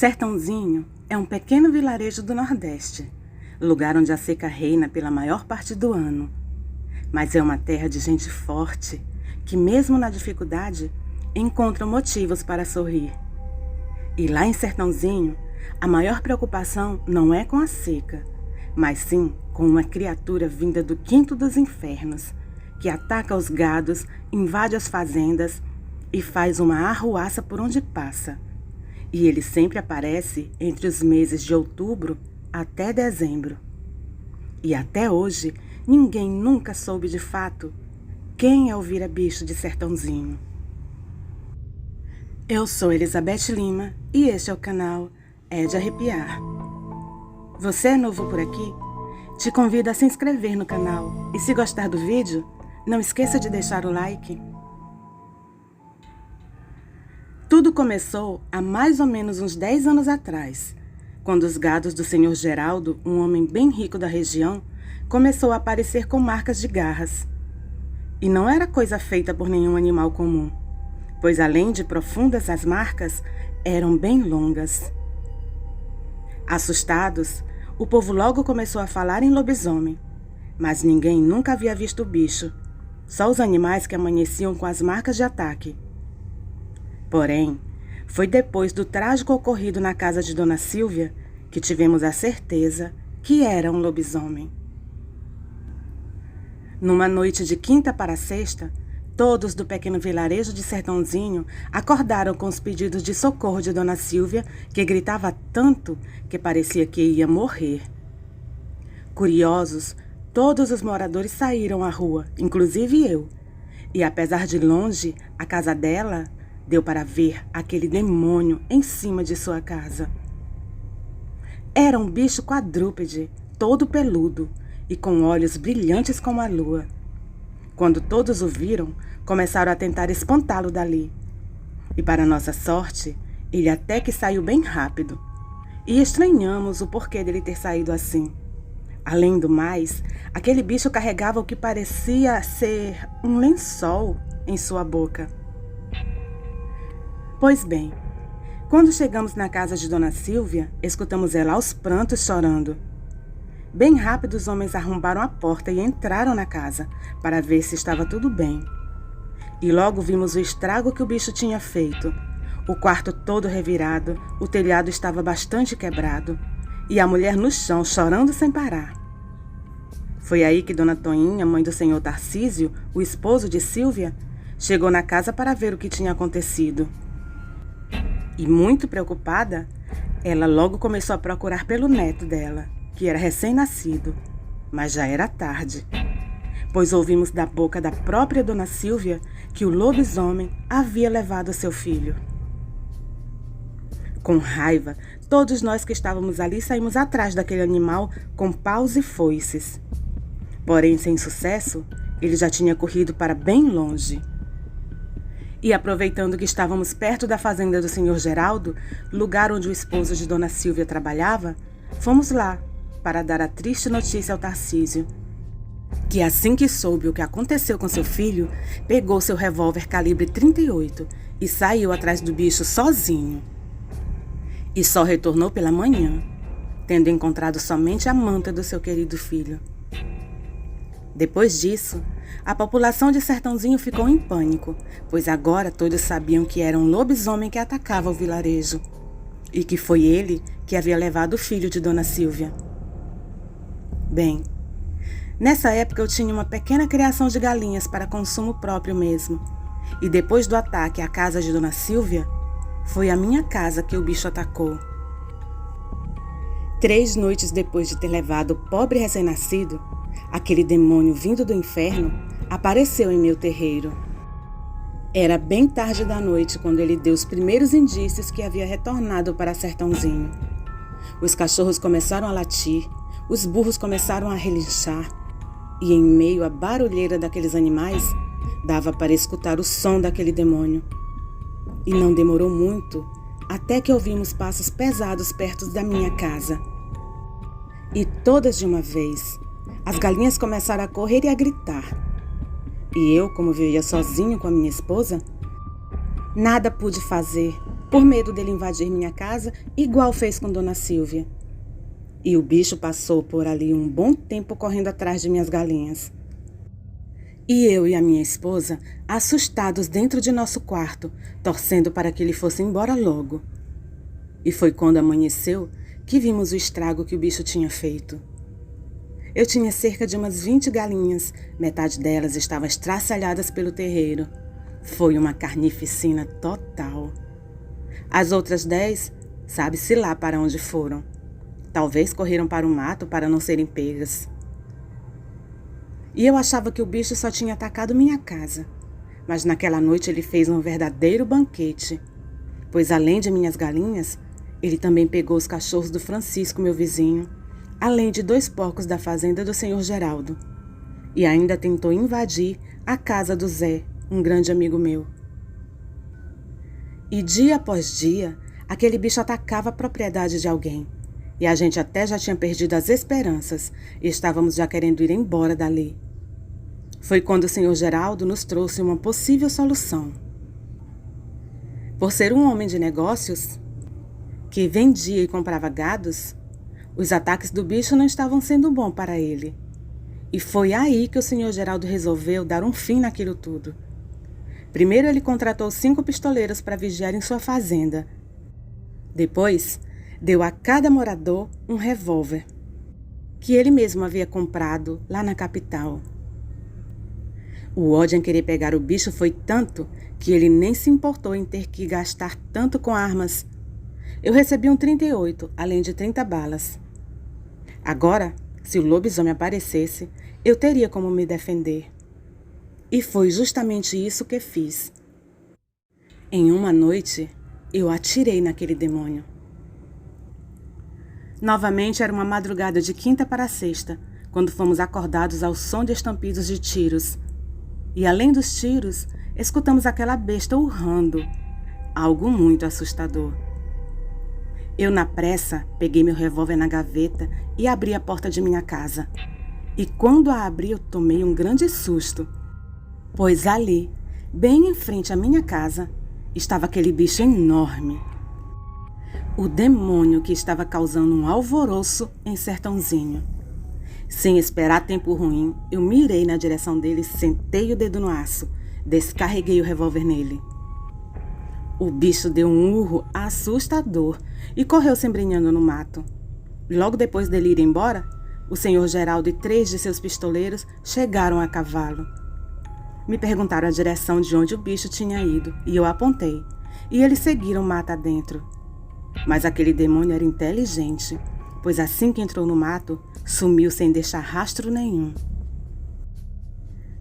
Sertãozinho é um pequeno vilarejo do Nordeste, lugar onde a seca reina pela maior parte do ano. Mas é uma terra de gente forte, que mesmo na dificuldade, encontra motivos para sorrir. E lá em Sertãozinho, a maior preocupação não é com a seca, mas sim com uma criatura vinda do quinto dos infernos, que ataca os gados, invade as fazendas e faz uma arruaça por onde passa. E ele sempre aparece entre os meses de outubro até dezembro. E até hoje, ninguém nunca soube de fato quem é o vira-bicho de Sertãozinho. Eu sou Elizabeth Lima e este é o canal É de Arrepiar. Você é novo por aqui? Te convido a se inscrever no canal e se gostar do vídeo, não esqueça de deixar o like. Tudo começou há mais ou menos uns 10 anos atrás, quando os gados do senhor Geraldo, um homem bem rico da região, começou a aparecer com marcas de garras. E não era coisa feita por nenhum animal comum, pois além de profundas as marcas, eram bem longas. Assustados, o povo logo começou a falar em lobisomem, mas ninguém nunca havia visto o bicho, só os animais que amanheciam com as marcas de ataque. Porém, foi depois do trágico ocorrido na casa de Dona Silvia que tivemos a certeza que era um lobisomem. Numa noite de quinta para sexta, todos do pequeno vilarejo de Sertãozinho acordaram com os pedidos de socorro de Dona Silvia, que gritava tanto que parecia que ia morrer. Curiosos, todos os moradores saíram à rua, inclusive eu, e apesar de longe, a casa dela deu para ver aquele demônio em cima de sua casa. Era um bicho quadrúpede, todo peludo e com olhos brilhantes como a lua. Quando todos o viram, começaram a tentar espantá-lo dali. E para nossa sorte, ele até que saiu bem rápido. E estranhamos o porquê dele ter saído assim. Além do mais, aquele bicho carregava o que parecia ser um lençol em sua boca. Pois bem, quando chegamos na casa de Dona Silvia, escutamos ela aos prantos chorando. Bem rápido os homens arrombaram a porta e entraram na casa para ver se estava tudo bem. E logo vimos o estrago que o bicho tinha feito. O quarto todo revirado, o telhado estava bastante quebrado e a mulher no chão chorando sem parar. Foi aí que Dona Toinha, mãe do senhor Tarcísio, o esposo de Silvia, chegou na casa para ver o que tinha acontecido. E muito preocupada, ela logo começou a procurar pelo neto dela, que era recém-nascido, mas já era tarde, pois ouvimos da boca da própria Dona Silvia que o lobisomem havia levado seu filho. Com raiva, todos nós que estávamos ali saímos atrás daquele animal com paus e foices. Porém, sem sucesso, ele já tinha corrido para bem longe. E aproveitando que estávamos perto da fazenda do senhor Geraldo, lugar onde o esposo de Dona Silvia trabalhava, fomos lá para dar a triste notícia ao Tarcísio, que assim que soube o que aconteceu com seu filho, pegou seu revólver calibre 38 e saiu atrás do bicho sozinho. E só retornou pela manhã, tendo encontrado somente a manta do seu querido filho. Depois disso, a população de Sertãozinho ficou em pânico, pois agora todos sabiam que era um lobisomem que atacava o vilarejo, e que foi ele que havia levado o filho de Dona Silvia. Bem, nessa época eu tinha uma pequena criação de galinhas para consumo próprio mesmo, e depois do ataque à casa de Dona Silvia, foi a minha casa que o bicho atacou. 3 noites depois de ter levado o pobre recém-nascido, aquele demônio vindo do inferno apareceu em meu terreiro. Era bem tarde da noite quando ele deu os primeiros indícios que havia retornado para Sertãozinho. Os cachorros começaram a latir, os burros começaram a relinchar, e em meio à barulheira daqueles animais, dava para escutar o som daquele demônio. E não demorou muito, até que ouvimos passos pesados perto da minha casa. E todas de uma vez, as galinhas começaram a correr e a gritar. E eu, como vivia sozinho com a minha esposa, nada pude fazer, por medo dele invadir minha casa, igual fez com Dona Silvia. E o bicho passou por ali um bom tempo correndo atrás de minhas galinhas. E eu e a minha esposa, assustados dentro de nosso quarto, torcendo para que ele fosse embora logo. E foi quando amanheceu que vimos o estrago que o bicho tinha feito. Eu tinha cerca de umas 20 galinhas, metade delas estavam estraçalhadas pelo terreiro. Foi uma carnificina total. As outras 10, sabe-se lá para onde foram. Talvez correram para o mato para não serem pegas. E eu achava que o bicho só tinha atacado minha casa. Mas naquela noite ele fez um verdadeiro banquete. Pois além de minhas galinhas, ele também pegou os cachorros do Francisco, meu vizinho, além de 2 porcos da fazenda do senhor Geraldo. E ainda tentou invadir a casa do Zé, um grande amigo meu. E dia após dia, aquele bicho atacava a propriedade de alguém. E a gente até já tinha perdido as esperanças e estávamos já querendo ir embora dali. Foi quando o senhor Geraldo nos trouxe uma possível solução. Por ser um homem de negócios, que vendia e comprava gados, os ataques do bicho não estavam sendo bons para ele. E foi aí que o senhor Geraldo resolveu dar um fim naquilo tudo. Primeiro ele contratou 5 pistoleiros para vigiar em sua fazenda. Depois, deu a cada morador um revólver, que ele mesmo havia comprado lá na capital. O ódio em querer pegar o bicho foi tanto que ele nem se importou em ter que gastar tanto com armas. Eu recebi um 38, além de 30 balas. Agora, se o lobisomem aparecesse, eu teria como me defender. E foi justamente isso que fiz. Em uma noite, eu atirei naquele demônio. Novamente era uma madrugada de quinta para sexta, quando fomos acordados ao som de estampidos de tiros. E além dos tiros, escutamos aquela besta urrando, algo muito assustador. Eu, na pressa, peguei meu revólver na gaveta e abri a porta de minha casa. E quando a abri, eu tomei um grande susto, pois ali, bem em frente à minha casa, estava aquele bicho enorme. O demônio que estava causando um alvoroço em Sertãozinho. Sem esperar tempo ruim, eu mirei na direção dele, sentei o dedo no aço, descarreguei o revólver nele. O bicho deu um urro assustador e correu se embrenhando no mato. Logo depois dele ir embora, o senhor Geraldo e 3 de seus pistoleiros chegaram a cavalo. Me perguntaram a direção de onde o bicho tinha ido e eu apontei, e eles seguiram mata adentro. Mas aquele demônio era inteligente, pois assim que entrou no mato, sumiu sem deixar rastro nenhum.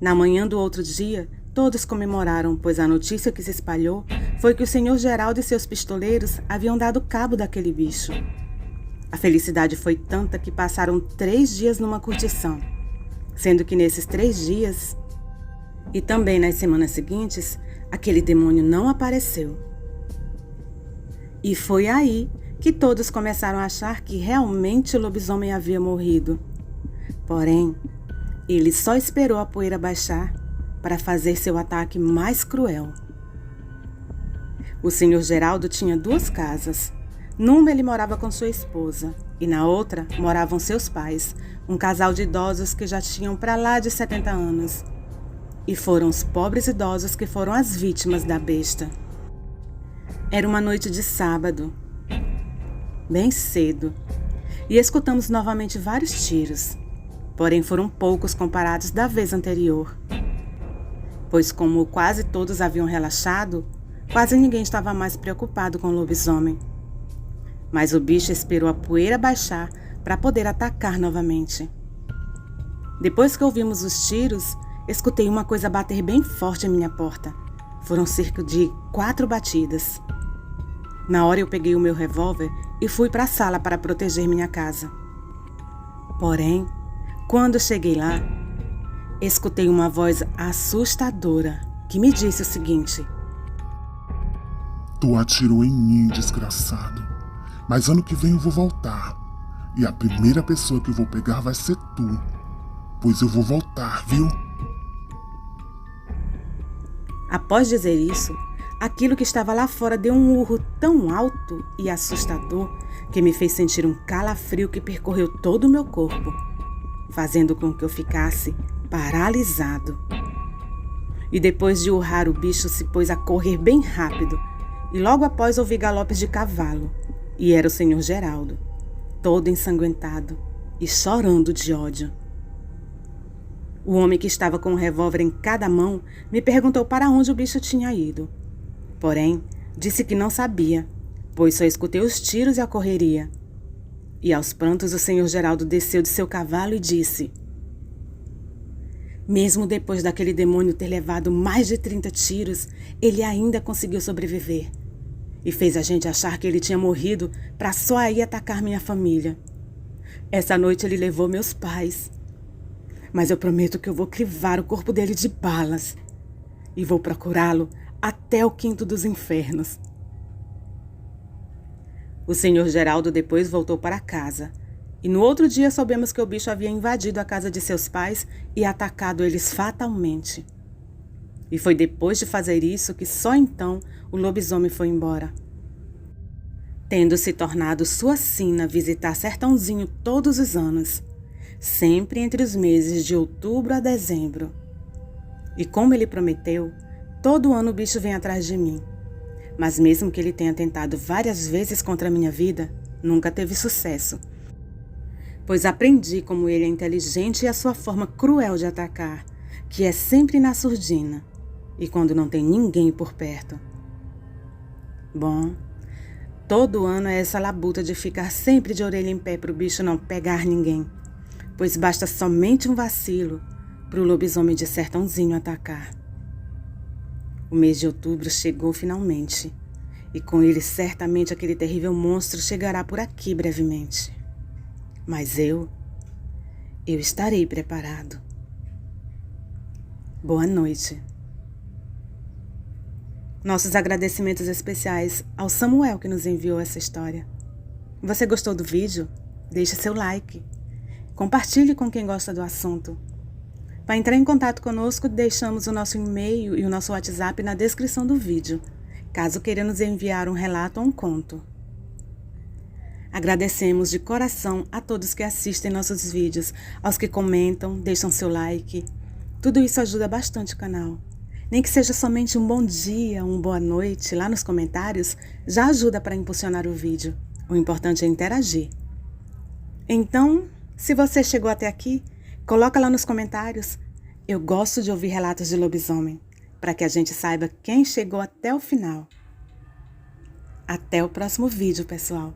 Na manhã do outro dia, todos comemoraram, pois a notícia que se espalhou foi que o senhor Geraldo e seus pistoleiros haviam dado cabo daquele bicho. A felicidade foi tanta que passaram 3 dias numa curtição, sendo que nesses 3 dias, e também nas semanas seguintes, aquele demônio não apareceu. E foi aí que todos começaram a achar que realmente o lobisomem havia morrido. Porém, ele só esperou a poeira baixar para fazer seu ataque mais cruel. O senhor Geraldo tinha 2 casas. Numa ele morava com sua esposa e na outra moravam seus pais, um casal de idosos que já tinham para lá de 70 anos. E foram os pobres idosos que foram as vítimas da besta. Era uma noite de sábado, bem cedo, e escutamos novamente vários tiros, porém foram poucos comparados da vez anterior, pois como quase todos haviam relaxado, quase ninguém estava mais preocupado com o lobisomem. Mas o bicho esperou a poeira baixar para poder atacar novamente. Depois que ouvimos os tiros, escutei uma coisa bater bem forte em minha porta. Foram cerca de 4 batidas. Na hora eu peguei o meu revólver e fui para a sala para proteger minha casa. Porém, quando cheguei lá, escutei uma voz assustadora que me disse o seguinte: Tu atirou em mim, desgraçado. Mas ano que vem eu vou voltar. E a primeira pessoa que eu vou pegar vai ser tu. Pois eu vou voltar, viu? Após dizer isso, aquilo que estava lá fora deu um urro tão alto e assustador que me fez sentir um calafrio que percorreu todo o meu corpo, fazendo com que eu ficasse paralisado. E depois de urrar, o bicho se pôs a correr bem rápido, e logo após ouvi galopes de cavalo, e era o senhor Geraldo, todo ensanguentado e chorando de ódio. O homem que estava com um revólver em cada mão me perguntou para onde o bicho tinha ido. Porém, disse que não sabia, pois só escutei os tiros e a correria. E aos prantos o senhor Geraldo desceu de seu cavalo e disse: mesmo depois daquele demônio ter levado mais de 30 tiros, ele ainda conseguiu sobreviver. E fez a gente achar que ele tinha morrido para só aí atacar minha família. Essa noite ele levou meus pais. Mas eu prometo que eu vou crivar o corpo dele de balas e vou procurá-lo até o quinto dos infernos. O senhor Geraldo depois voltou para casa. E no outro dia soubemos que o bicho havia invadido a casa de seus pais e atacado eles fatalmente. E foi depois de fazer isso que só então o lobisomem foi embora, tendo se tornado sua sina visitar Sertãozinho todos os anos, sempre entre os meses de outubro a dezembro. E como ele prometeu, todo ano o bicho vem atrás de mim. Mas mesmo que ele tenha tentado várias vezes contra a minha vida, nunca teve sucesso, pois aprendi como ele é inteligente e a sua forma cruel de atacar, que é sempre na surdina e quando não tem ninguém por perto. Bom, todo ano é essa labuta de ficar sempre de orelha em pé para o bicho não pegar ninguém, pois basta somente um vacilo para o lobisomem de Sertãozinho atacar. O mês de outubro chegou finalmente, e com ele certamente aquele terrível monstro chegará por aqui brevemente. Mas eu estarei preparado. Boa noite. Nossos agradecimentos especiais ao Samuel que nos enviou essa história. Você gostou do vídeo? Deixe seu like. Compartilhe com quem gosta do assunto. Para entrar em contato conosco, deixamos o nosso e-mail e o nosso WhatsApp na descrição do vídeo, caso queira nos enviar um relato ou um conto. Agradecemos de coração a todos que assistem nossos vídeos, aos que comentam, deixam seu like. Tudo isso ajuda bastante o canal. Nem que seja somente um bom dia, uma boa noite lá nos comentários, já ajuda para impulsionar o vídeo. O importante é interagir. Então, se você chegou até aqui, coloca lá nos comentários. Eu gosto de ouvir relatos de lobisomem, para que a gente saiba quem chegou até o final. Até o próximo vídeo, pessoal.